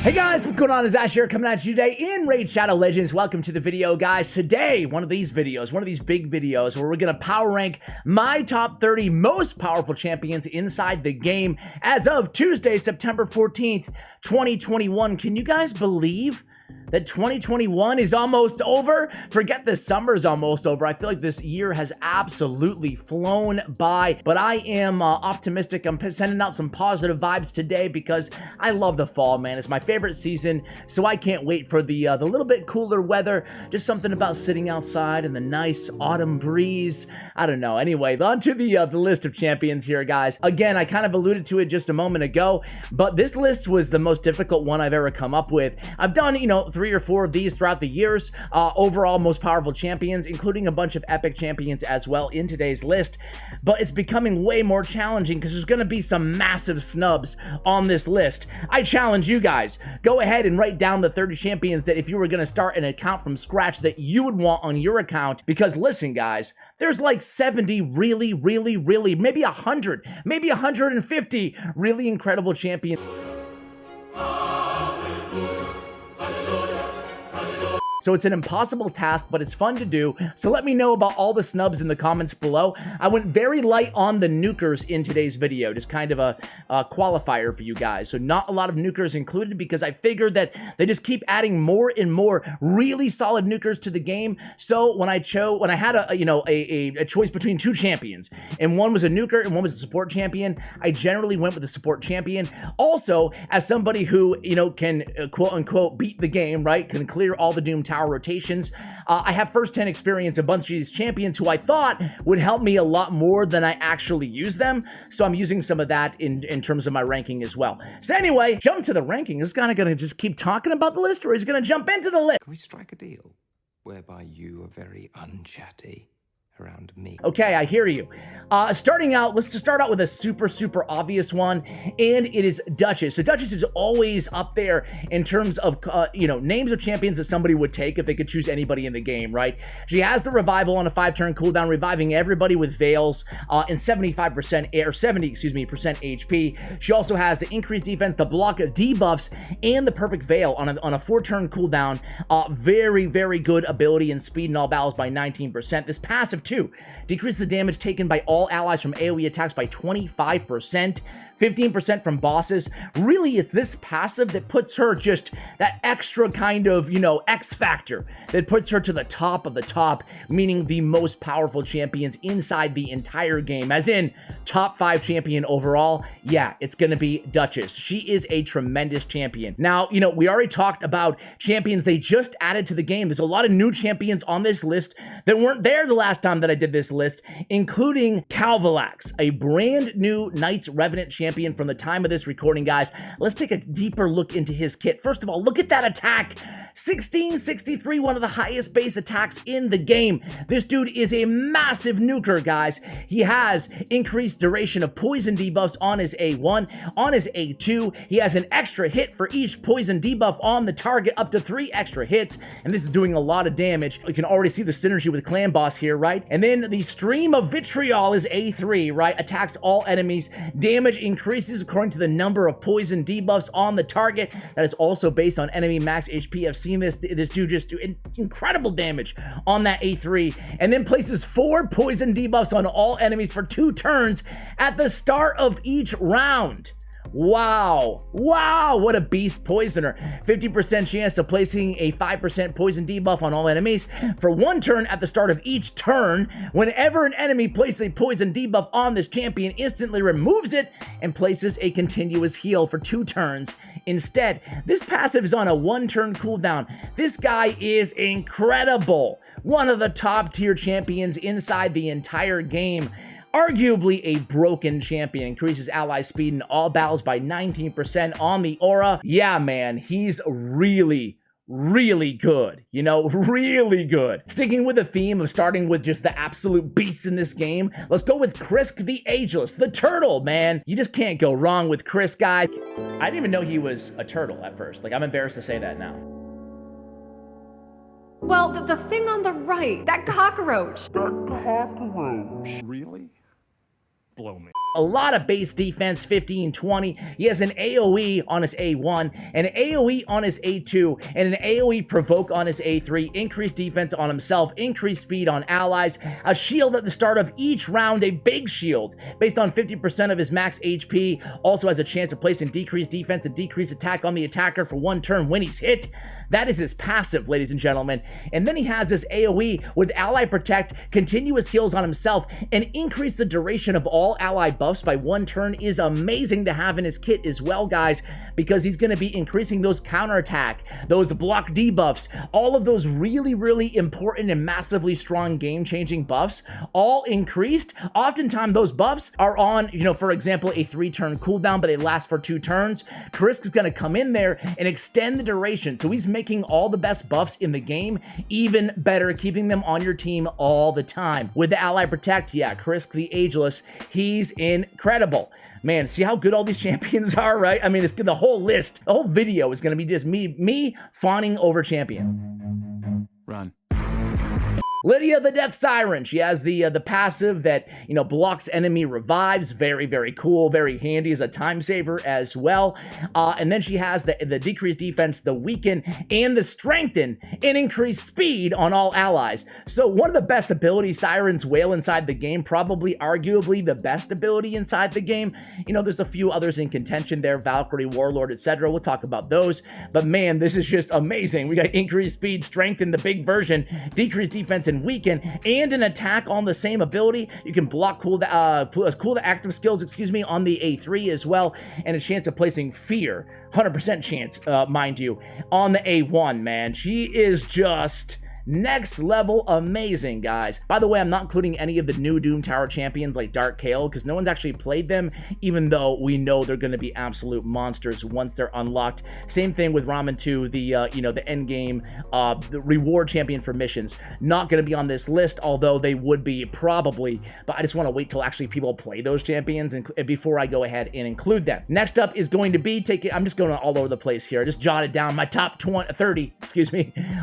Hey guys, what's going on? It's Ash here coming at you today in Raid Shadow Legends. Welcome to the video, guys. Today, one of these big videos where we're gonna power rank my top 30 most powerful champions inside the game as of Tuesday, September 14th, 2021. Can you guys believe that 2021 is almost over? Forget the summer's almost over. I feel like this year has absolutely flown by, but I am optimistic. I'm sending out some positive vibes today because I love the fall, man. It's my favorite season, so I can't wait for the little bit cooler weather. Just something about sitting outside in the nice autumn breeze. I don't know. Anyway, on to the list of champions here, guys. Again, I kind of alluded to it just a moment ago, but this list was the most difficult one I've ever come up with. I've done, 3 or 4 of these throughout the years, overall most powerful champions, including a bunch of epic champions as well in today's list, but it's becoming way more challenging because there's going to be some massive snubs on this list. I challenge you guys, go ahead and write down the 30 champions that if you were going to start an account from scratch that you would want on your account, because listen guys, there's like 70 really, maybe 100, maybe 150 really incredible champions. So it's an impossible task, but it's fun to do. So let me know about all the snubs in the comments below. I went very light on the nukers in today's video, just kind of a qualifier for you guys. So not a lot of nukers included because I figured that they just keep adding more and more really solid nukers to the game. So when I had a choice between 2 champions, and one was a nuker and one was a support champion, I generally went with the support champion. Also, as somebody who can quote unquote beat the game, right, can clear all the Doom Tower rotations, I have first-hand experience a bunch of these champions who I thought would help me a lot more than I actually use them, so I'm using some of that in terms of my ranking as well. So anyway, jump to the ranking. Is kind of gonna just keep talking about the list, or is it gonna jump into the list? Can we strike a deal whereby you are very unchatty around me? Okay, I hear you. Starting out, let's just start out with a super obvious one, and it is Duchess. So Duchess is always up there in terms of, names of champions that somebody would take if they could choose anybody in the game, right? She has the revival on a 5-turn cooldown, reviving everybody with veils and 70% HP. She also has the increased defense, the block debuffs, and the perfect veil on a 4-turn cooldown. Very good ability and speed in all battles by 19%. This passive too, decrease the damage taken by all allies from AoE attacks by 25%, 15% from bosses. Really, it's this passive that puts her just that extra kind of, X factor that puts her to the top of the top, meaning the most powerful champions inside the entire game, as in top 5 champion overall. Yeah, it's gonna be Duchess. She is a tremendous champion. Now, we already talked about champions they just added to the game. There's a lot of new champions on this list that weren't there the last time that I did this list, including Kalvalax, a brand new Knights Revenant champion from the time of this recording, guys. Let's take a deeper look into his kit. First of all, look at that attack. 1663, one of the highest base attacks in the game. This dude is a massive nuker, guys. He has increased duration of poison debuffs on his A1, on his A2. He has an extra hit for each poison debuff on the target, up to 3 extra hits, and this is doing a lot of damage. You can already see the synergy with Clan Boss here, right? And then the Stream of Vitriol is A3, right? Attacks all enemies. Damage increases according to the number of poison debuffs on the target. That is also based on enemy max HP. I've seen this dude just do incredible damage on that A3, and then places 4 poison debuffs on all enemies for 2 turns at the start of each round. Wow, what a beast poisoner. 50% chance of placing a 5% poison debuff on all enemies for 1 turn at the start of each turn. Whenever an enemy places a poison debuff on this champion, instantly removes it and places a continuous heal for 2 turns instead. This passive is on a 1-turn cooldown. This guy is incredible. One of the top tier champions inside the entire game. Arguably a broken champion, increases ally speed in all battles by 19% on the aura. Yeah, man, he's really good, really good. Sticking with the theme of starting with just the absolute beasts in this game, let's go with Krisk the Ageless, the turtle, man. You just can't go wrong with Krisk, guys. I didn't even know he was a turtle at first. Like, I'm embarrassed to say that now. Well, the thing on the right, that cockroach. That cockroach. Really? blow me. A lot of base defense, 15-20. He has an AoE on his A1, an AoE on his A2, and an AoE provoke on his A3, increased defense on himself, increased speed on allies, a shield at the start of each round, a big shield based on 50% of his max HP, also has a chance of placing decreased defense and decreased attack on the attacker for 1 turn when he's hit. That is his passive, ladies and gentlemen. And then he has this AoE with Ally Protect, continuous heals on himself, and increase the duration of all ally buffs by 1 turn is amazing to have in his kit as well, guys, because he's going to be increasing those counterattack, those block debuffs, all of those really, really important and massively strong game-changing buffs, all increased. Oftentimes, those buffs are on, for example, a 3-turn cooldown, but they last for 2 turns. Krisk is going to come in there and extend the duration, so he's making all the best buffs in the game even better, keeping them on your team all the time. With the Ally Protect, yeah, Krisk the Ageless, he's incredible. Man, see how good all these champions are, right? I mean, it's the whole list, the whole video is going to be just me fawning over champion. Run. Lydia the Deathsiren, she has the passive that, blocks enemy revives. Very, very cool, very handy as a time saver as well. And then she has the decreased defense, the weaken, and the strengthen, and increased speed on all allies. So one of the best abilities Siren's Wail inside the game, probably arguably the best ability inside the game. There's a few others in contention there, Valkyrie, Warlord, etc. We'll talk about those. But man, this is just amazing. We got increased speed, strengthen, the big version, decreased defense, and weaken, and an attack on the same ability. You can block cool the active skills, on the A3 as well, and a chance of placing fear, 100% chance, mind you, on the A1, man. She is just next level amazing, guys. By the way, I'm not including any of the new Doom Tower champions like Dark Kael, because no one's actually played them, even though we know they're going to be absolute monsters once they're unlocked. Same thing with Ramantu, the end game, the reward champion for missions. Not going to be on this list, although they would be probably, but I just want to wait till actually people play those champions before I go ahead and include them. Next up is going to be, I'm just going all over the place here. I just jotted down my top 30,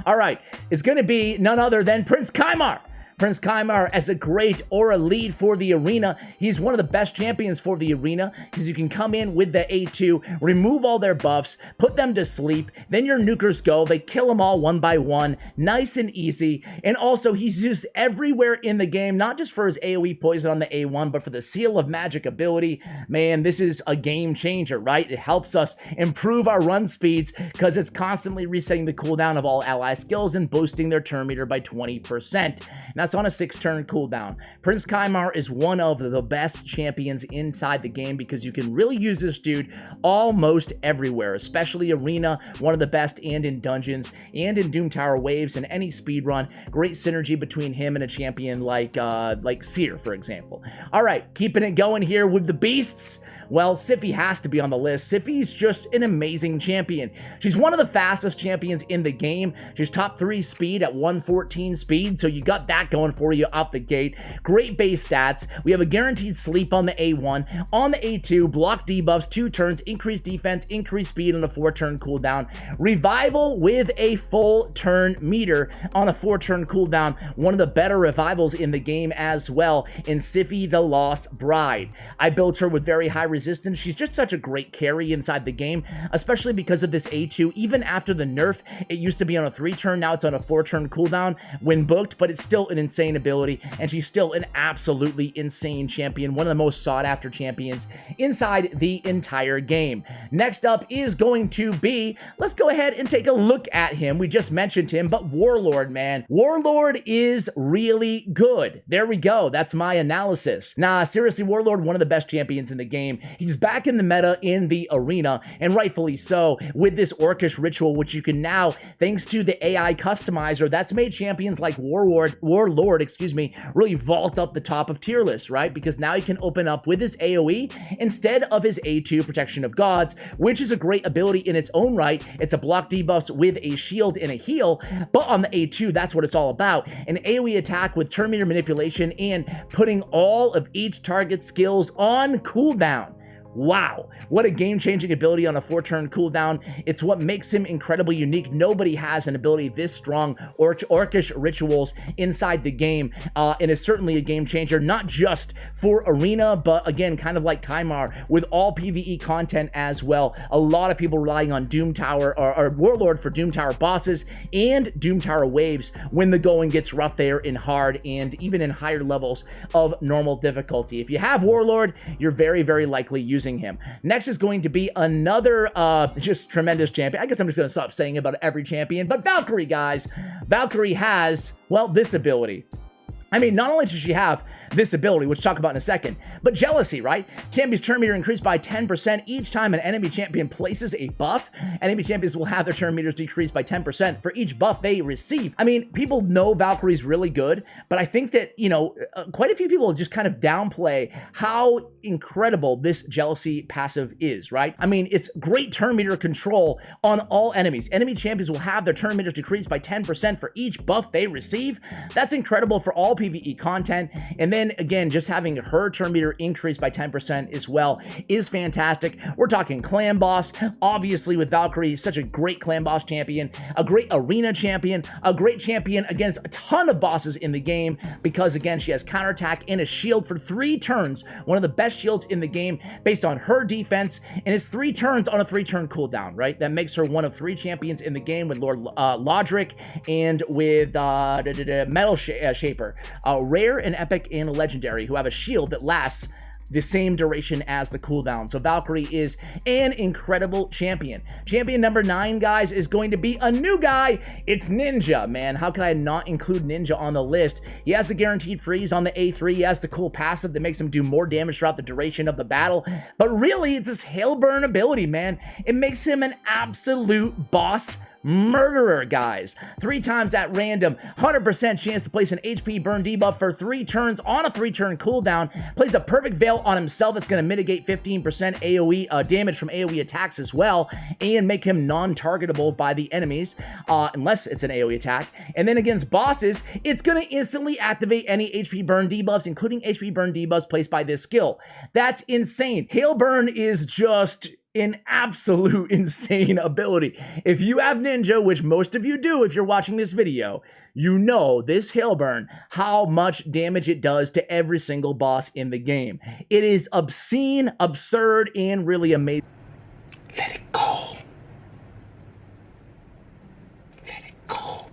All right, it's going to be none other than Prince Kaimar. Prince Kaimar as a great aura lead for the arena. He's one of the best champions for the arena because you can come in with the A2, remove all their buffs, put them to sleep, then your nukers go, they kill them all one by one, nice and easy. And also he's used everywhere in the game, not just for his AoE poison on the A1, but for the Seal of Magic ability. Man, this is a game changer, right? It helps us improve our run speeds because it's constantly resetting the cooldown of all ally skills and boosting their turn meter by 20%. Now, that's on a 6-turn cooldown. Prince Kaimar is one of the best champions inside the game because you can really use this dude almost everywhere, especially arena, one of the best, and in dungeons, and in Doom Tower waves, and any speedrun. Great synergy between him and a champion like Seer, for example. All right, keeping it going here with the beasts. Well, Siphi has to be on the list. Siphi's just an amazing champion. She's one of the fastest champions in the game. She's top 3 speed at 114 speed, so you got that going for you out the gate. Great base stats. We have a guaranteed sleep on the A1. On the A2, block debuffs, 2 turns, increased defense, increased speed on a 4-turn cooldown. Revival with a full turn meter on a 4-turn cooldown. One of the better revivals in the game as well in Siphi the Lost Bride. I built her with very high resistance. She's just such a great carry inside the game, especially because of this A2. Even after the nerf, it used to be on a 3-turn, now it's on a 4-turn cooldown when booked, but it's still an insane ability, and she's still an absolutely insane champion, one of the most sought after champions inside the entire game. Next up is going to be, let's go ahead and take a look at him. We just mentioned him, but Warlord, man. Warlord is really good. There we go. That's my analysis. Nah, seriously, Warlord, one of the best champions in the game. He's back in the meta in the arena, and rightfully so, with this Orcish ritual, which you can now, thanks to the AI customizer, that's made champions like Warlord, really vault up the top of tier lists, right? Because now he can open up with his AoE instead of his A2 Protection of Gods, which is a great ability in its own right. It's a block debuffs with a shield and a heal, but on the A2, that's what it's all about. An AoE attack with turn meter manipulation and putting all of each target's skills on cooldown. Wow, what a game-changing ability on a 4-turn cooldown. It's what makes him incredibly unique. Nobody has an ability this strong, Orcish rituals inside the game, and is certainly a game changer, not just for Arena, but again, kind of like Kaimar, with all PvE content as well. A lot of people relying on Doom Tower, or Warlord for Doom Tower bosses, and Doom Tower waves when the going gets rough there in hard, and even in higher levels of normal difficulty. If you have Warlord, you're very, very likely using him. Next is going to be another just tremendous champion. I guess I'm just going to stop saying about every champion, but Valkyrie, guys. Valkyrie has, well, this ability. I mean, not only does she have this ability, which we'll talk about in a second, but jealousy, right? Champion's turn meter increased by 10% each time an enemy champion places a buff. Enemy champions will have their turn meters decreased by 10% for each buff they receive. I mean, people know Valkyrie's really good, but I think that, you know, quite a few people just kind of downplay how incredible this jealousy passive is, right? I mean, it's great turn meter control on all enemies. Enemy champions will have their turn meters decreased by 10% for each buff they receive. That's incredible for all PvE content. And then again, just having her turn meter increase by 10% as well is fantastic. We're talking clan boss, obviously with Valkyrie, such a great clan boss champion, a great arena champion, a great champion against a ton of bosses in the game, because again, she has counterattack and a shield for 3 turns, one of the best shields in the game based on her defense, and it's 3 turns on a 3-turn cooldown, right? That makes her one of 3 champions in the game with Lord Lodric and with Metal Shaper, rare and epic and legendary, who have a shield that lasts the same duration as the cooldown. So Valkyrie is an incredible champion. Champion number 9, guys, is going to be a new guy. It's Ninja, man. How could I not include Ninja on the list? He has the guaranteed freeze on the A3. He has the cool passive that makes him do more damage throughout the duration of the battle. But really, it's his Hailburn ability, man. It makes him an absolute boss murderer, guys. 3 times at random, 100% chance to place an HP burn debuff for 3 turns on a 3-turn cooldown. Plays a perfect veil on himself. It's going to mitigate 15% AoE damage from AoE attacks as well, and make him non-targetable by the enemies, unless it's an AoE attack. And then against bosses, it's going to instantly activate any HP burn debuffs, including HP burn debuffs placed by this skill. That's insane. Hailburn is just an absolute insane ability. If you have Ninja, which most of you do if you're watching this video, you know this Hailburn, how much damage it does to every single boss in the game. It is obscene, absurd, and really amazing. Let it go.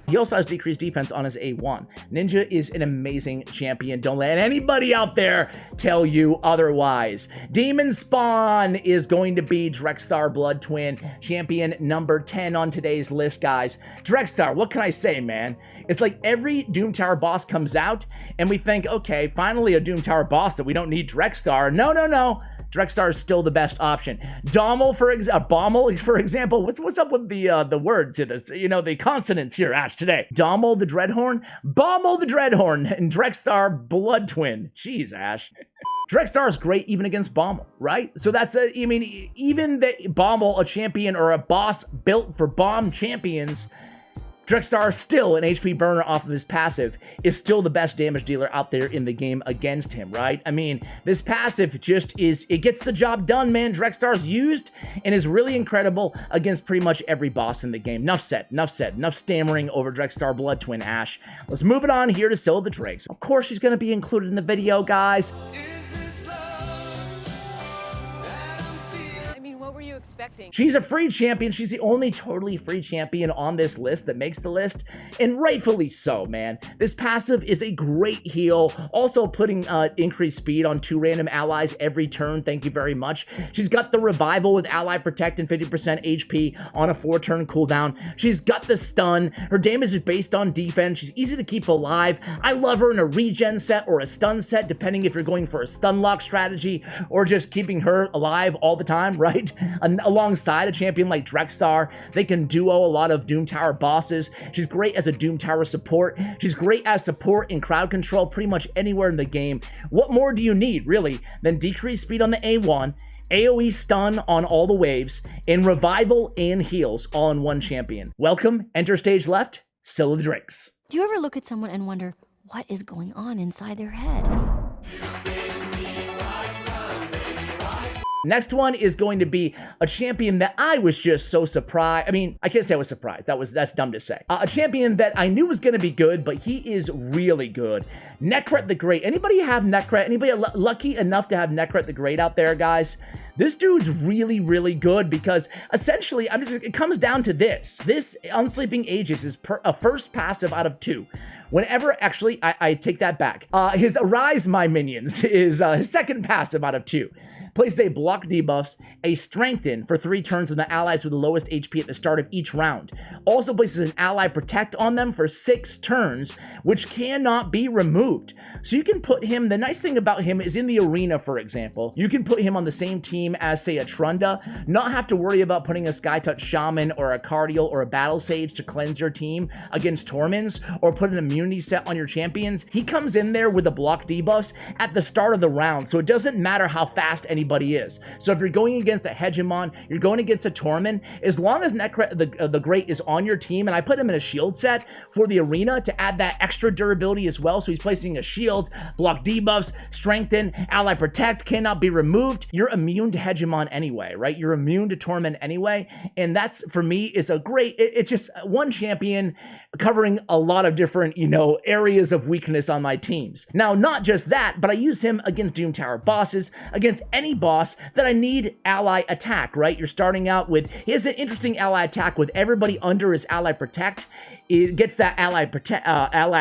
He also has decreased defense on his A1. Ninja is an amazing champion. Don't let anybody out there tell you otherwise. Demon Spawn is going to be Drexthar Bloodtwin, champion number 10 on today's list, guys. Drexthar, what can I say, man? It's like every Doom Tower boss comes out, and we think, okay, finally a Doom Tower boss that we don't need Drexthar. No, no, no. Drexthar is still the best option. Bommel, for example, what's up with the words to this? You know, the consonants here, Ash, today. Dommel the Dreadhorn, Bommel the Dreadhorn, and Drexthar Bloodtwin. Jeez, Ash. Drexthar is great even against Bommel, right? So that's I mean, even the Bommel, a champion or a boss built for bomb champions, Drexthar, still an HP burner off of his passive, is still the best damage dealer out there in the game against him, right? I mean, this passive just is, it gets the job done, man. Drexthar's used and is really incredible against pretty much every boss in the game. Enough said, enough stammering over Drexthar Bloodtwin, Ash. Let's move it on here to Scyl the Drakes. Of course, she's going to be included in the video, guys. Expecting. She's a free champion. She's the only totally free champion on this list that makes the list, and rightfully so, man. This passive is a great heal, also putting increased speed on 2 random allies every turn. Thank you very much. She's got the revival with ally protect and 50% HP on a 4-turn cooldown. She's got the stun. Her damage is based on defense. She's easy to keep alive. I love her in a regen set or a stun set, depending if you're going for a stun lock strategy or just keeping her alive all the time, right? Alongside a champion like Drexthar, they can duo a lot of Doom Tower bosses. She's great as a Doom Tower support. She's great as support in crowd control pretty much anywhere in the game. What more do you need, really, than decreased speed on the A1, AoE stun on all the waves, and revival and heals all in one champion? Welcome, enter stage left, Scyl of the Drakes. Do you ever look at someone and wonder what is going on inside their head? Next one is going to be a champion that I was just so surprised. I mean, I can't say I was surprised. That's dumb to say. A champion that I knew was going to be good, but he is really good. Nekhret the Great. Anybody have Nekhret? Anybody lucky enough to have Nekhret the Great out there, guys? This dude's really, really good because essentially, it comes down to this. This Unsleeping Aegis is a first passive out of 2. Whenever, actually, I take that back. His Arise My Minions is his second passive out of 2. Places a block debuffs, a strengthen for 3 turns on the allies with the lowest HP at the start of each round. Also places an ally protect on them for 6 turns, which cannot be removed. So you can put him, the nice thing about him is in the arena, for example, you can put him on the same team as, say, a Trunda, not have to worry about putting a Skytouch Shaman or a Cardial or a Battle Sage to cleanse your team against Tormins, or put an immunity set on your champions. He comes in there with the block debuffs at the start of the round, so it doesn't matter how fast anybody is. So if you're going against a Hegemon, you're going against a Tormin, as long as Nekhret the Great is on your team, and I put him in a shield set for the arena to add that extra durability as well, so he's placing a shield, block debuffs, strengthen, ally protect, cannot be removed. You're immune to Hegemon anyway, right? You're immune to Tormin anyway, and that's, for me, is a great, it's just one champion covering a lot of different, areas of weakness on my teams. Now, not just that, but I use him against Doom Tower bosses, against any boss that I need ally attack, right? You're starting out with, he has an interesting ally attack with everybody under his ally protect. It gets that ally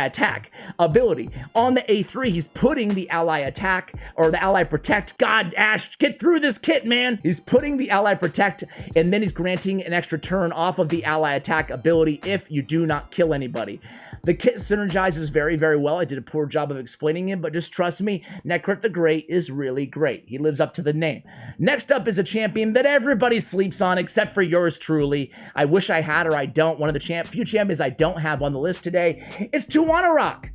attack ability. On the A3, he's putting the ally attack or the ally protect. God, Ash, get through this kit, man. He's putting the ally protect, and then he's granting an extra turn off of the ally attack ability if you do not kill anybody. The kit synergizes very, very well. I did a poor job of explaining him, but just trust me, Nekhret the Great is really great. He lives up to the name. Next up is a champion that everybody sleeps on except for yours truly. I wish I had or I don't. One of the few champions I don't have on the list today. It's Tuhanarak.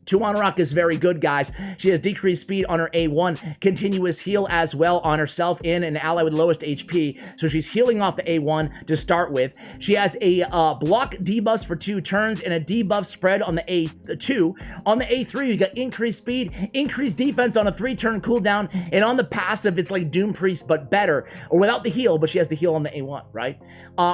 Tuhanarak is very good, guys. She has decreased speed on her A1, continuous heal as well on herself and an ally with lowest HP, so she's healing off the A1 to start with. She has a block debuffs for 2 turns and a debuff spread on the A2. On the A3, you got increased speed, increased defense on a 3-turn cooldown, and on the passive, it's like Doompriest, but better, or without the heal, but she has the heal on the A1, right?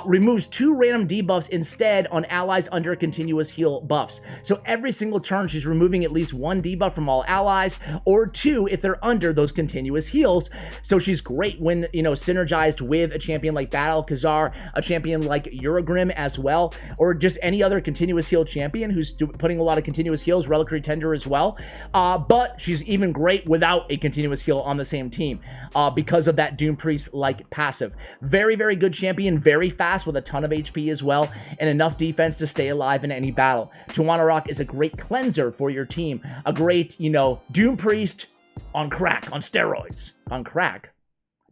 Removes 2 random debuffs instead on allies under continuous heal buffs. So every single turn, she's removing at least 1 debuff from all allies, or 2 if they're under those continuous heals. So she's great when, synergized with a champion like Battle Khazar, a champion like Urogrim as well, or just any other continuous heal champion who's putting a lot of continuous heals, Reliquary Tender as well. But she's even great without a continuous heal on the same team because of that Doompriest-like passive. Very, very good champion, very fast with a ton of HP as well, and enough defense to stay alive in any battle. Tuhanarak is a great cleanser for your team. A great, Doompriest on crack, on steroids, on crack.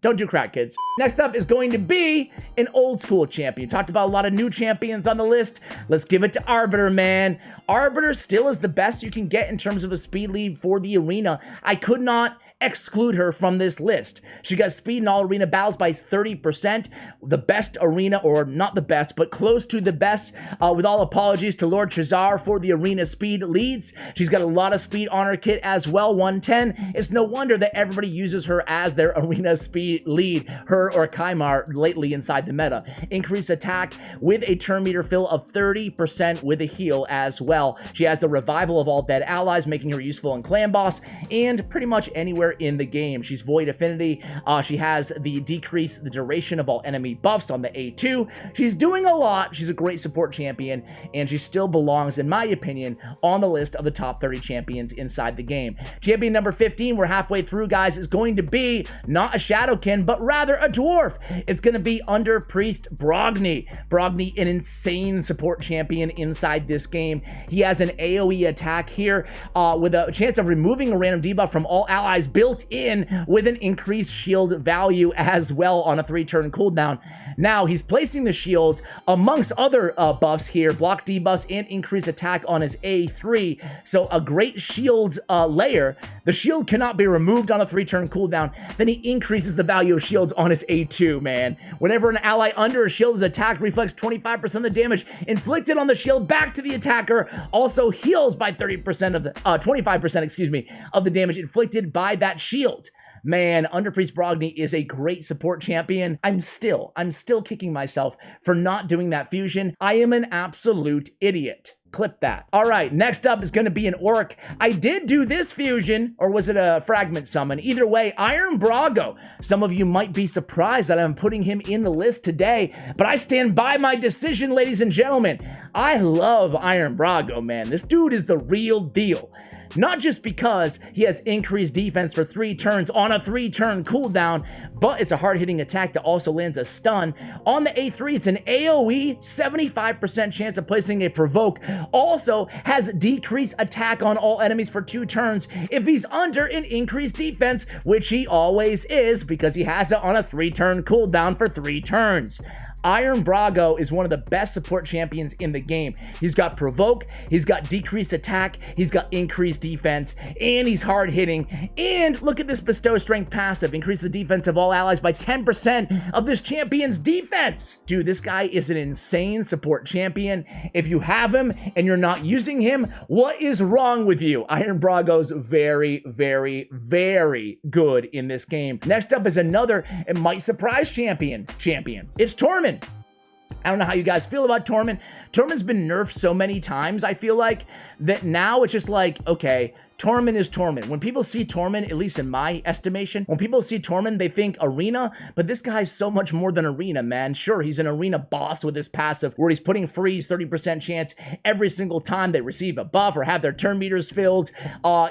Don't do crack, kids. Next up is going to be an old school champion. Talked about a lot of new champions on the list. Let's give it to Arbiter, man. Arbiter still is the best you can get in terms of a speed lead for the arena. I could not exclude her from this list. She got speed in all arena battles by 30%. The best arena, or not the best, but close to the best, with all apologies to Lord Chazar for the arena speed leads. She's got a lot of speed on her kit as well, 110. It's no wonder that everybody uses her as their arena speed lead, her or Kaimar lately inside the meta. Increased attack with a turn meter fill of 30% with a heal as well. She has the revival of all dead allies, making her useful in clan boss and pretty much anywhere in the game. She's void affinity. She has the decrease the duration of all enemy buffs on the A2. She's doing a lot. She's a great support champion, and she still belongs, in my opinion, on the list of the top 30 champions inside the game. Champion number 15, we're halfway through, guys, is going to be not a Shadowkin, but rather a dwarf. It's going to be Underpriest Brogni. Brogni, an insane support champion inside this game. He has an AoE attack here with a chance of removing a random debuff from all allies built in with an increased shield value as well on a 3-turn cooldown. Now, he's placing the shield amongst other buffs here, block debuffs and increased attack on his A3. So a great shield layer. The shield cannot be removed on a 3-turn cooldown. Then he increases the value of shields on his A2, man. Whenever an ally under a shield is attacked, reflects 25% of the damage inflicted on the shield back to the attacker. Also heals by 30% of the 25%, excuse me, of the damage inflicted by that shield. Man, Underpriest Brogni is a great support champion. I'm still kicking myself for not doing that fusion. I am an absolute idiot. Clip that. All right, next up is going to be an orc. I did do this fusion, or was it a fragment summon? Either way, Iron Brago. Some of you might be surprised that I'm putting him in the list today, but I stand by my decision, ladies and gentlemen. I love Iron Brago, man. This dude is the real deal. Not just because he has increased defense for 3 turns on a 3-turn cooldown, but it's a hard-hitting attack that also lands a stun. On the A3, it's an AoE, 75% chance of placing a provoke. Also has decreased attack on all enemies for 2 turns if he's under an increased defense, which he always is because he has it on a 3-turn cooldown for 3 turns. Iron Brago is one of the best support champions in the game. He's got provoke, he's got decreased attack, he's got increased defense, and he's hard hitting. And look at this bestow strength passive. Increase the defense of all allies by 10% of this champion's defense. Dude, this guy is an insane support champion. If you have him and you're not using him, what is wrong with you? Iron Brago's very, very, very good in this game. Next up is another, it might surprise champion. It's Tormin. I don't know how you guys feel about Tormin. Tormin's been nerfed so many times, I feel like, that now it's just like, okay, Tormin is Tormin. When people see Tormin, at least in my estimation, when people see Tormin, they think arena, but this guy's so much more than arena, man. Sure, he's an arena boss with his passive, where he's putting freeze 30% chance every single time they receive a buff or have their turn meters filled.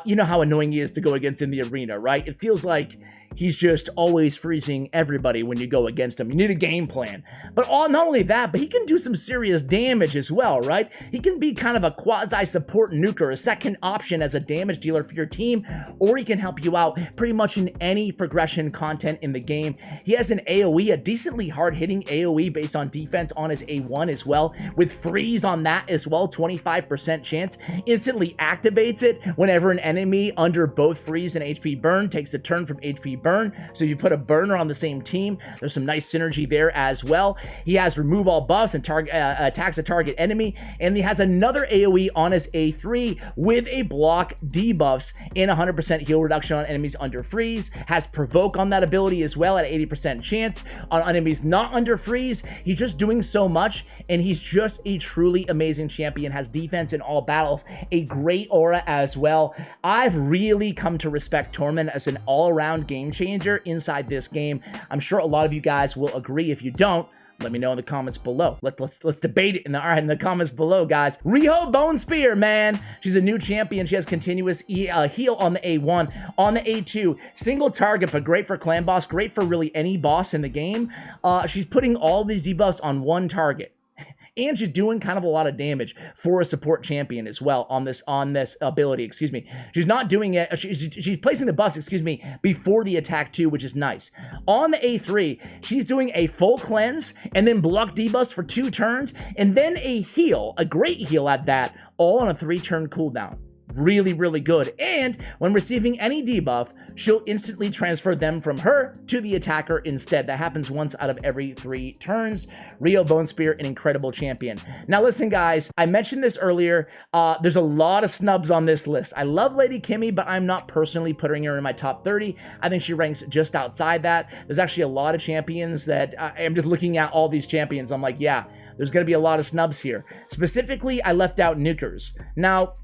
You know how annoying he is to go against in the arena, right? It feels like he's just always freezing everybody when you go against him. You need a game plan. But not only that, but he can do some serious damage as well, right? He can be kind of a quasi-support nuker, a second option as a damage dealer for your team, or he can help you out pretty much in any progression content in the game. He has an AoE, a decently hard-hitting AoE based on defense on his A1 as well, with freeze on that as well, 25% chance. Instantly activates it whenever an enemy under both freeze and HP burn takes a turn from HP burn. So you put a burner on the same team. There's some nice synergy there as well. He has remove all buffs and attacks a target enemy, and he has another AoE on his A3 with a block debuffs and 100% heal reduction on enemies under freeze. Has provoke on that ability as well at 80% chance on enemies not under freeze. He's just doing so much, and he's just a truly amazing champion. Has defense in all battles, a great aura as well. I've really come to respect Tormin as an all-around game changer inside this game. I'm sure a lot of you guys will agree. If you don't, let me know in the comments below. Let's debate it in the comments below, guys. Riho Bone Spear, man. She's a new champion. She has continuous heal on the A1. On the A2, single target, but great for clan boss, great for really any boss in the game. She's putting all these debuffs on one target. And she's doing kind of a lot of damage for a support champion as well on this ability, excuse me. She's not doing it, she's placing the buffs, excuse me, before the attack too, which is nice. On the A3, she's doing a full cleanse and then block debuffs for 2 turns, and then a heal, a great heal at that, all on a 3-turn cooldown. Really, really good. And when receiving any debuff, she'll instantly transfer them from her to the attacker instead. That happens once out of every 3 turns. Riho Bone Spear, an incredible champion. Now listen, guys, I mentioned this earlier. There's a lot of snubs on this list. I love Lady Kimmy, but I'm not personally putting her in my top 30. I think she ranks just outside that. There's actually a lot of champions that I'm just looking at all these champions. I'm like, yeah, there's going to be a lot of snubs here. Specifically, I left out Nukers. Now,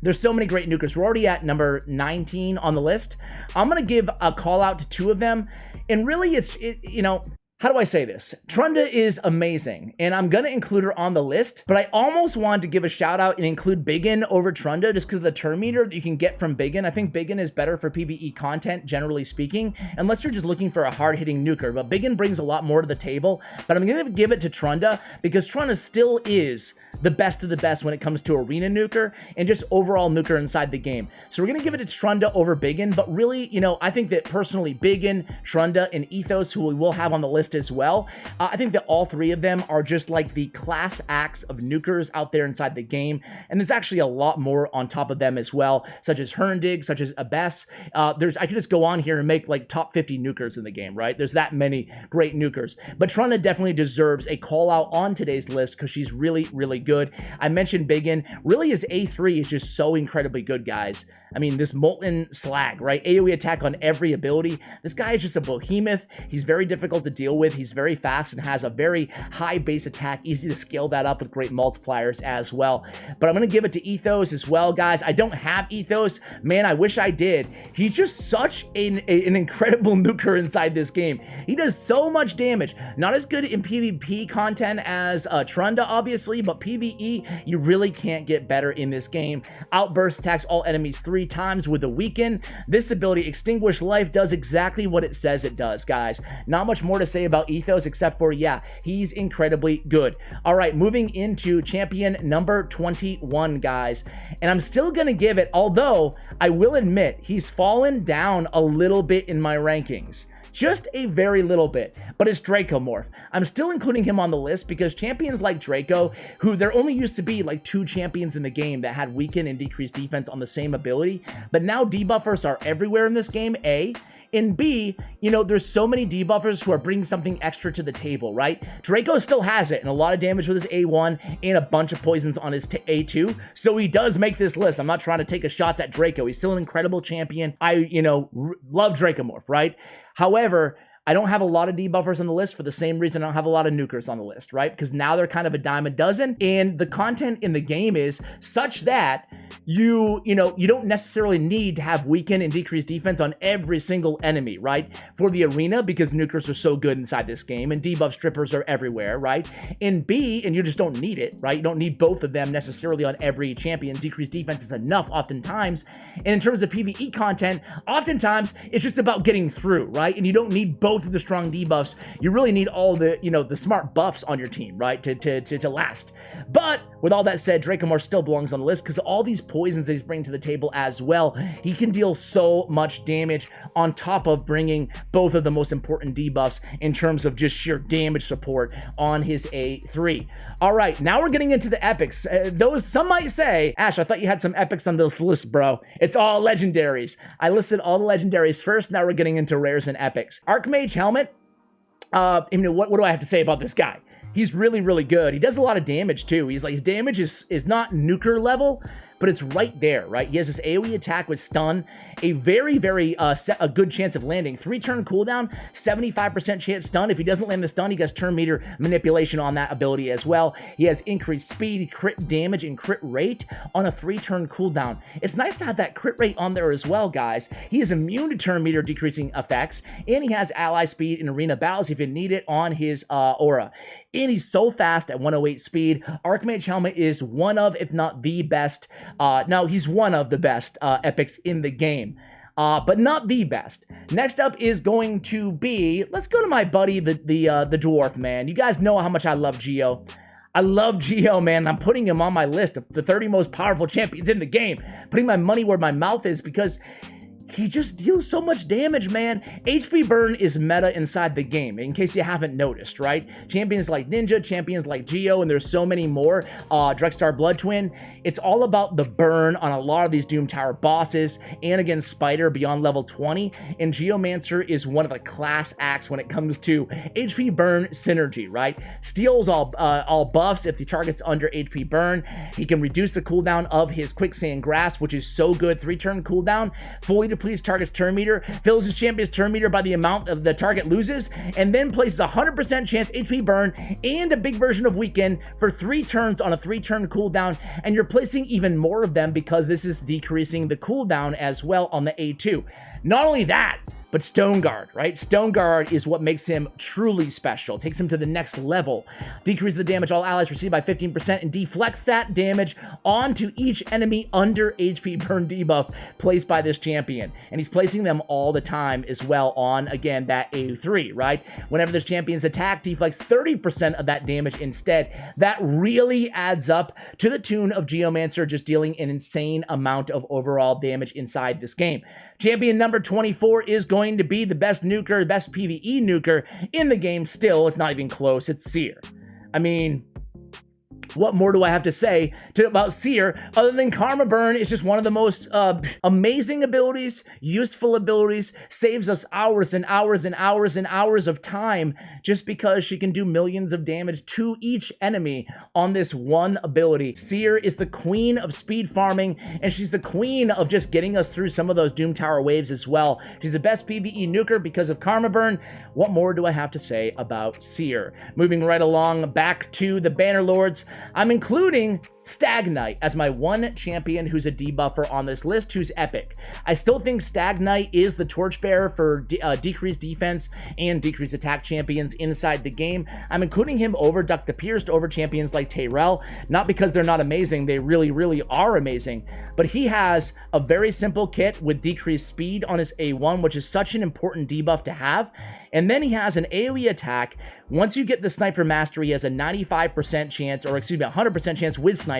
there's so many great nukers. We're already at number 19 on the list. I'm going to give a call out to 2 of them. And really, you know, how do I say this? Trunda is amazing, and I'm going to include her on the list, but I almost wanted to give a shout out and include Biggin over Trunda just because of the turn meter that you can get from Biggin. I think Biggin is better for PvE content, generally speaking, unless you're just looking for a hard-hitting nuker, but Biggin brings a lot more to the table. But I'm going to give it to Trunda because Trunda still is the best of the best when it comes to arena nuker and just overall nuker inside the game. So we're going to give it to Trunda over Biggin, but really, you know, I think that personally Biggin, Trunda, and Ethos, who we will have on the list list as well. I think that all three of them are just like the class acts of nukers out there inside the game, and there's actually a lot more on top of them as well, such as Herndig, such as Abess. I could just go on here and make like top 50 nukers in the game, right? There's that many great nukers, but Trunda definitely deserves a call out on today's list because she's really, really good. I mentioned Biggin. Really, his A3 is just so incredibly good, guys. I mean, this Molten Slag, right? AoE attack on every ability. This guy is just a behemoth. He's very difficult to deal with. He's very fast and has a very high base attack. Easy to scale that up with great multipliers as well. But I'm going to give it to Ethos as well, guys. I don't have Ethos. Man, I wish I did. He's just such an incredible nuker inside this game. He does so much damage. Not as good in PvP content as Trunda, obviously, but PvE, you really can't get better in this game. Outburst attacks all enemies 3 times with a weaken. This ability, Extinguish Life, does exactly what it says it does, guys. Not much more to say about Ethos except for, yeah, he's incredibly good. All right, moving into champion number 21, guys. And I'm still going to give it, although I will admit he's fallen down a little bit in my rankings. Just a very little bit, but it's Dracomorph. I'm still including him on the list because champions like Draco, who there only used to be like 2 champions in the game that had weaken and decreased defense on the same ability, but now debuffers are everywhere in this game, A. And B, you know, there's so many debuffers who are bringing something extra to the table, right? Draco still has it and a lot of damage with his A1 and a bunch of poisons on his A2, so he does make this list. I'm not trying to take a shot at Draco. He's still an incredible champion. I, love Dracomorph, right? However, I don't have a lot of debuffers on the list for the same reason I don't have a lot of nukers on the list, right? Because now they're kind of a dime a dozen, and the content in the game is such that you don't necessarily need to have weaken and decreased defense on every single enemy, right? For the arena, because nukers are so good inside this game, and debuff strippers are everywhere, right? And B, and you just don't need it, right? You don't need both of them necessarily on every champion. Decreased defense is enough oftentimes. And in terms of PvE content, oftentimes it's just about getting through, right? And you don't need both of the strong debuffs. You really need all the, the smart buffs on your team, right? To last. But with all that said, Dracomorph still belongs on the list because all these poisons that he's bringing to the table as well. He can deal so much damage on top of bringing both of the most important debuffs in terms of just sheer damage support on his A3. All right, now we're getting into the epics. Some might say, Ash, I thought you had some epics on this list, bro. It's all legendaries. I listed all the legendaries first. Now we're getting into rares and epics. Archmage Hellmut. What do I have to say about this guy? He's really, really good. He does a lot of damage too. He's like, his damage is not nuker level, but it's right there, right? He has this AoE attack with stun, a very, very a good chance of landing. 3-turn cooldown, 75% chance stun. If he doesn't land the stun, he gets turn meter manipulation on that ability as well. He has increased speed, crit damage, and crit rate on a 3-turn cooldown. It's nice to have that crit rate on there as well, guys. He is immune to turn meter decreasing effects, and he has ally speed in arena battles if you need it on his aura. And he's so fast at 108 speed. Archmage Hellmut is one of, if not the best, no, he's one of the best epics in the game, but not the best. Next up is going to be, let's go to my buddy, the dwarf, man. You guys know how much I love Geo. I love Geo, man. I'm putting him on my list of the 30 most powerful champions in the game. Putting my money where my mouth is because he just deals so much damage, man. HP burn is meta inside the game, in case you haven't noticed, right? Champions like Ninja, champions like Geo, and there's so many more. Drexthar Bloodtwin. It's all about the burn on a lot of these Doom Tower bosses, and against Spider beyond level 20. And Geomancer is one of the class acts when it comes to HP burn synergy, right? Steals all buffs if the target's under HP burn. He can reduce the cooldown of his Quicksand Grasp, which is so good. 3-turn cooldown, fully depletes target's turn meter, fills his champion's turn meter by the amount of the target loses, and then places 100% chance HP burn and a big version of weaken for 3 turns on a 3-turn cooldown, and you're placing even more of them because this is decreasing the cooldown as well on the A2. Not only that, but Stone Guard, right? Stone Guard is what makes him truly special. Takes him to the next level. Decreases the damage all allies receive by 15% and deflects that damage onto each enemy under HP burn debuff placed by this champion. And he's placing them all the time as well on, again, that A3, right? Whenever this champion's attack, deflects 30% of that damage instead. That really adds up to the tune of Geomancer just dealing an insane amount of overall damage inside this game. Champion number 24 is going going to be the best nuker, the best PvE nuker in the game still. It's not even close. It's Seer. I mean, what more do I have to say about Seer other than Karma Burn is just one of the most amazing abilities, useful abilities, saves us hours and hours and hours and hours of time just because she can do millions of damage to each enemy on this one ability. Seer is the queen of speed farming, and she's the queen of just getting us through some of those Doom Tower waves as well. She's the best PvE nuker because of Karma Burn. What more do I have to say about Seer? Moving right along back to the Bannerlords, I'm including Stag Knight as my one champion who's a debuffer on this list, who's epic. I still think Stag Knight is the torchbearer for decreased defense and decreased attack champions inside the game. I'm including him over Duchess, over champions like Tyrell, not because they're not amazing, they really, really are amazing, but he has a very simple kit with decreased speed on his A1, which is such an important debuff to have, and then he has an AoE attack. Once you get the Sniper Mastery, he has a 95% chance, or excuse me, 100% chance with Sniper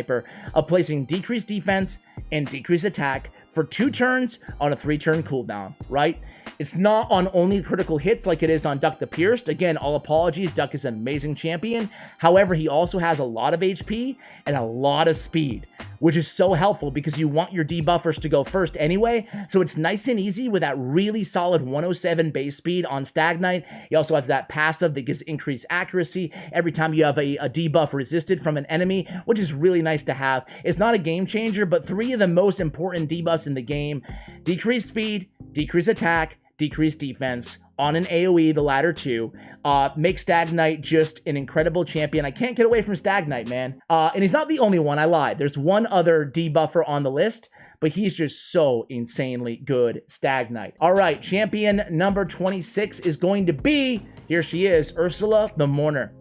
of placing decreased defense and decreased attack for 2 turns on a 3-turn cooldown, right? It's not on only critical hits like it is on Duck the Pierced. Again, all apologies, Duck is an amazing champion. However, he also has a lot of HP and a lot of speed, which is so helpful because you want your debuffers to go first anyway. So it's nice and easy with that really solid 107 base speed on Stag Knight. He also has that passive that gives increased accuracy every time you have a debuff resisted from an enemy, which is really nice to have. It's not a game changer, but 3 of the most important debuffs in the game: decreased speed, decreased attack, decreased defense on an AoE, the latter 2, make Stag Knight just an incredible champion. I can't get away from Stag Knight, man. And he's not the only one, I lied. There's one other debuffer on the list, but he's just so insanely good, Stag Knight. All right, champion number 26 is going to be, here she is, Ursala the Mourner.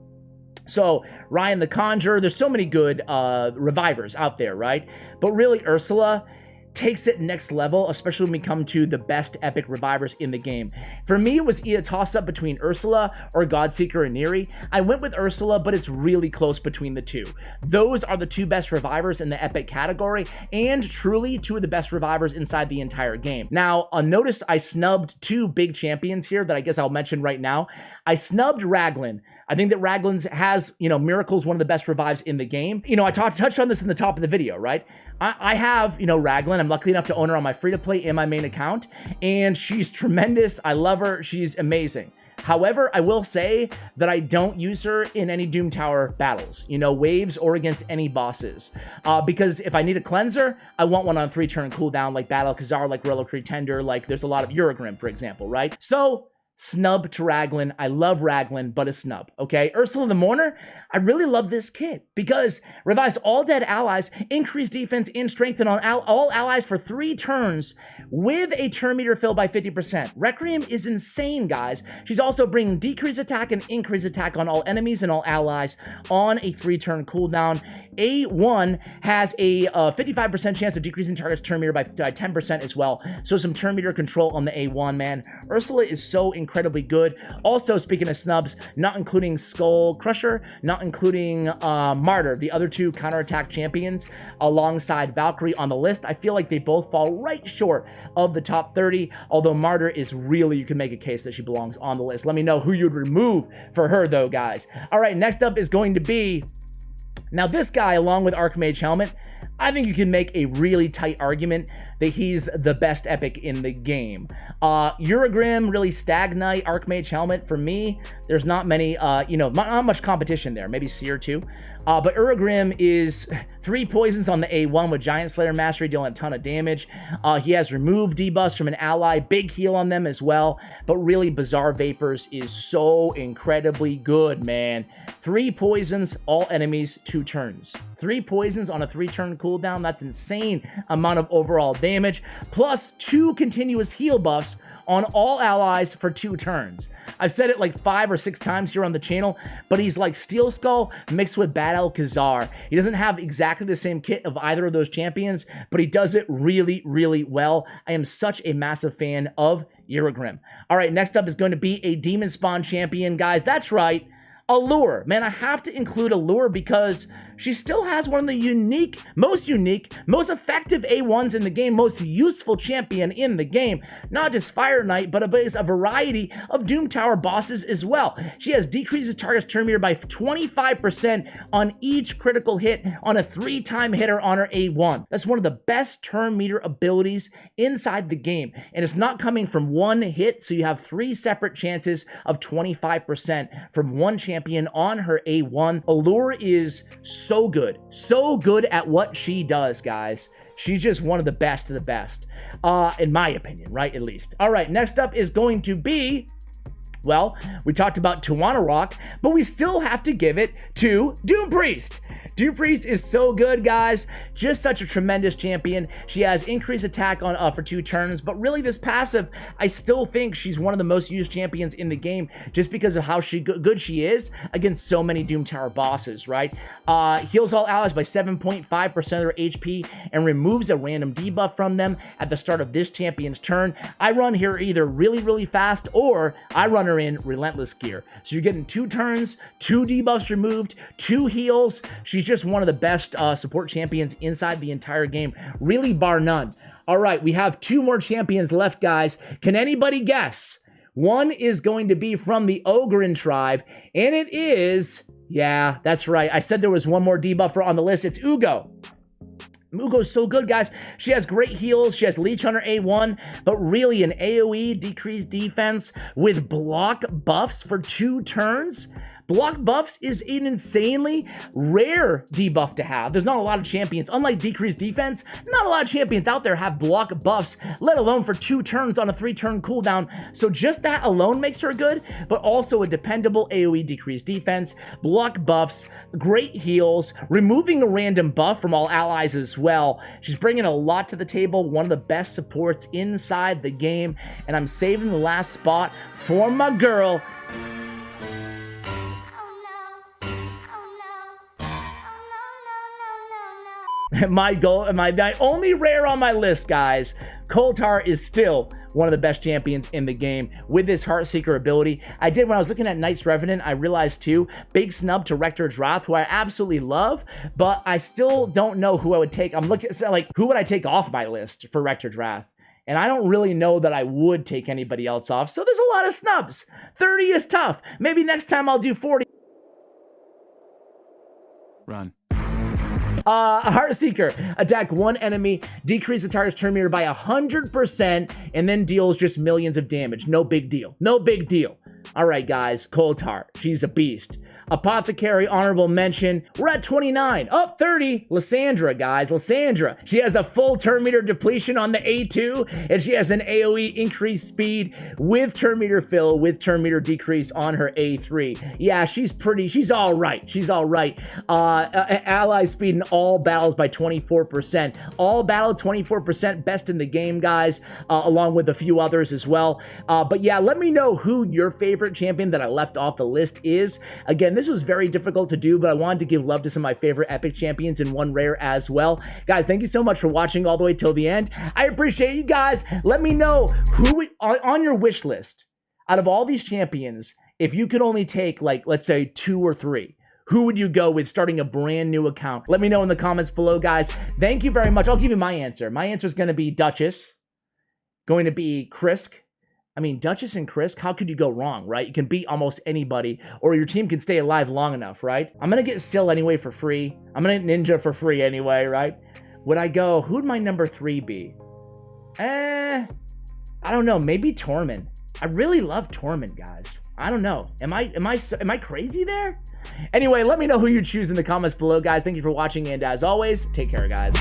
So, Ryan the Conjurer, there's so many good revivers out there, right? But really, Ursala takes it next level, especially when we come to the best epic revivers in the game. For me, it was a toss-up between Ursala or Godseeker and Neri. I went with Ursala, but it's really close between the two. Those are the 2 best revivers in the epic category, and truly 2 of the best revivers inside the entire game. Now, notice I snubbed 2 big champions here that I guess I'll mention right now. I snubbed Raglan. I think that Raglan's has, Miracle's one of the best revives in the game. I touched on this in the top of the video, right? I have, Raglan. I'm lucky enough to own her on my free-to-play and my main account, and she's tremendous. I love her. She's amazing. However, I will say that I don't use her in any Doom Tower battles, waves or against any bosses. Because if I need a cleanser, I want one on a 3-turn cooldown like Battle Khazar, like Reliquary Tender, like there's a lot of Urogrim, for example, right? So, snub to Raglan. I love Raglan, but a snub, okay? Ursala the Mourner, I really love this kit because revives all dead allies, increase defense and strengthen on all allies for 3 turns with a turn meter fill by 50%. Requiem is insane, guys. She's also bringing decreased attack and increased attack on all enemies and all allies on a 3-turn cooldown. A1 has a 55% chance of decreasing target's turn meter by 10% as well. So some turn meter control on the A1, man. Ursala is so incredibly good. Also, speaking of snubs, not including Skull Crusher, not including Martyr, the other 2 counterattack champions alongside Valkyrie on the list. I feel like they both fall right short of the top 30, although Martyr is really, you can make a case that she belongs on the list. Let me know who you'd remove for her though, guys. All right, next up is going to be, now this guy along with Archmage Hellmut, I think you can make a really tight argument that he's the best epic in the game. Urogrim, really Stag Knight, Archmage Hellmut, for me, there's not many, not much competition there. Maybe Seer too. But Urogrim is 3 poisons on the A1 with Giant Slayer Mastery, dealing a ton of damage. He has removed debuffs from an ally, big heal on them as well. But really, Bizarre Vapors is so incredibly good, man. 3 poisons, all enemies, 2 turns. 3 poisons on a 3-turn cooldown, that's insane amount of overall damage, plus 2 continuous heal buffs on all allies for 2 turns. I've said it like 5 or 6 times here on the channel, but he's like Steel Skull mixed with Battle Khazar. He doesn't have exactly the same kit of either of those champions, but he does it really, really well. I am such a massive fan of Urogrim. All right, next up is going to be a Demon Spawn champion, guys. That's right. Alure, man, I have to include Alure because she still has one of the most effective A1s in the game, most useful champion in the game. Not just Fire Knight, but a variety of Doom Tower bosses as well. She has decreases target's turn meter by 25% on each critical hit on a 3-time hitter on her A1. That's one of the best turn meter abilities inside the game, and it's not coming from one hit, so you have 3 separate chances of 25% from one champion on her A1. Alure is so good at what she does, guys. She's just one of the best of the best, in my opinion, right? At least. All right, next up is going to be, well, we talked about Tuhanarak, but we still have to give it to Doompriest. Doompriest is so good, guys. Just such a tremendous champion. She has increased attack on for 2 turns, but really this passive, I still think she's one of the most used champions in the game just because of how good she is against so many Doom Tower bosses, right? Heals all allies by 7.5% of their HP and removes a random debuff from them at the start of this champion's turn. I run here either really fast or I run her in Relentless gear. So you're getting 2 turns, 2 debuffs removed, 2 heals. She's just one of the best support champions inside the entire game, really bar none. All right, we have 2 more champions left, guys. Can anybody guess? One is going to be from the Urogrim tribe, and it is, yeah, that's right. I said there was one more debuffer on the list. It's Uugo. Uugo's so good, guys. She has great heals. She has Leech on her A1, but really an AoE decreased defense with block buffs for 2 turns. Block buffs is an insanely rare debuff to have. There's not a lot of champions. Unlike decreased defense, not a lot of champions out there have block buffs, let alone for 2 turns on a 3-turn cooldown. So just that alone makes her good, but also a dependable AoE decreased defense, block buffs, great heals, removing a random buff from all allies as well. She's bringing a lot to the table, one of the best supports inside the game, and I'm saving the last spot for my girl, my only rare on my list, guys. Coldheart is still one of the best champions in the game with this Heartseeker ability. I did, when I was looking at Knight's Revenant, I realized too, big snub to Drexthar Bloodtwin, who I absolutely love, but I still don't know who I would take. I'm looking, like, who would I take off my list for Drexthar Bloodtwin? And I don't really know that I would take anybody else off, so there's a lot of snubs. 30 is tough. Maybe next time I'll do 40. Run. Heartseeker, attack 1 enemy, decrease the target's turn meter by 100%, and then deals just millions of damage. No big deal. No big deal. All right, guys, Coldheart, she's a beast. Apothecary, honorable mention. We're at 29. Up 30. Lysandra, guys. Lysandra. She has a full turn meter depletion on the A2, and she has an AoE increased speed with turn meter fill, with turn meter decrease on her A3. Yeah, she's all right. She's all right. Ally speed in all battles by 24%. All battle 24%, best in the game, guys, along with a few others as well. But yeah, let me know who your favorite champion that I left off the list is. Again, this was very difficult to do, but I wanted to give love to some of my favorite epic champions in one rare as well. Guys, thank you so much for watching all the way till the end. I appreciate you guys. Let me know who on your wish list, out of all these champions, if you could only take, like, let's say 2 or 3, who would you go with starting a brand new account? Let me know in the comments below, guys. Thank you very much. I'll give you my answer. My answer is going to be Duchess, going to be Krisk. I mean, Duchess and Krisk, how could you go wrong, right? You can beat almost anybody, or your team can stay alive long enough, right? I'm going to get Scyl anyway for free. I'm going to ninja for free anyway, right? Would I go, who would my number 3 be? I don't know, maybe Tormin. I really love Tormin, guys. I don't know. Am I crazy there? Anyway, let me know who you choose in the comments below, guys. Thank you for watching, and as always, take care, guys.